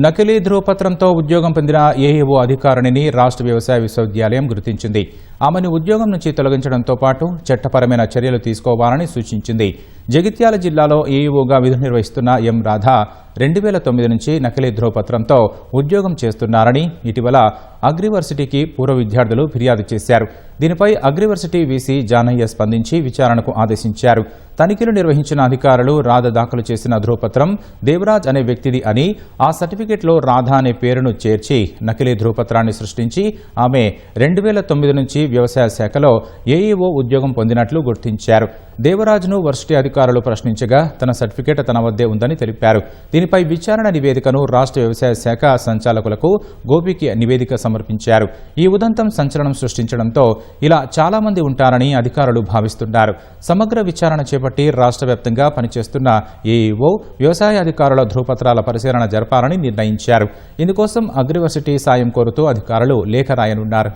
నకిలీ ధృవపత్రంతో ఉద్యోగం పొందిన ఏఈఓ అధికారిణిని రాష్ట్ర వ్యవసాయ విశ్వవిద్యాలయం గుర్తించింది. ఆమెను ఉద్యోగం నుంచి తొలగించడంతో పాటు చట్టపరమైన చర్యలు తీసుకోవాలని సూచించింది. జగిత్యాల జిల్లాలో ఏఈఓగా విధులు నిర్వహిస్తున్న ఎం రాధ 2009 నుంచి నకిలీ ధృవపత్రంతో ఉద్యోగం చేస్తున్నారని ఇటీవల అగ్రివర్సిటీకి పూర్వ విద్యార్థులు ఫిర్యాదు చేశారు. దీనిపై అగ్రివర్సిటీ వీసీ జానయ్య స్పందించి విచారణకు ఆదేశించారు. తనిఖీలు నిర్వహించిన అధికారులు రాధ దాఖలు చేసిన ధృవపత్రం దేవరాజ్ అనే వ్యక్తిది అని, ఆ సర్టిఫికెట్లో రాధ అనే పేరును చేర్చి నకిలీ ధృవపత్రాన్ని సృష్టించి ఆమె 2009 నుంచి వ్యవసాయ శాఖలో ఏఈఓ ఉద్యోగం పొందినట్లు గుర్తించారు. దేవరాజ్ను వర్సిటీ అధికారులు ప్రశ్నించగా తన సర్టిఫికెట్ తన వద్దే ఉందని తెలిపారు. దీనిపై విచారణ నివేదికను రాష్ట్ర వ్యవసాయ శాఖ సంచాలకులకు గోపికి నివేదిక సమర్పించారు. ఈ ఉదంతం సంచలనం సృష్టించడంతో ఇలా చాలా మంది ఉంటారని అధికారులు భావిస్తున్నారు. సమగ్ర విచారణ చేపట్టి రాష్ట్ర వ్యాప్తంగా పనిచేస్తున్న ఏఈఓ వ్యవసాయ అధికారుల ధృవపత్రాల పరిశీలన జరపాలని నిర్ణయించారు. ఇందుకోసం అగ్రివర్సిటీ సాయం కోరుతూ అధికారులు లేఖ రాయనున్నారు.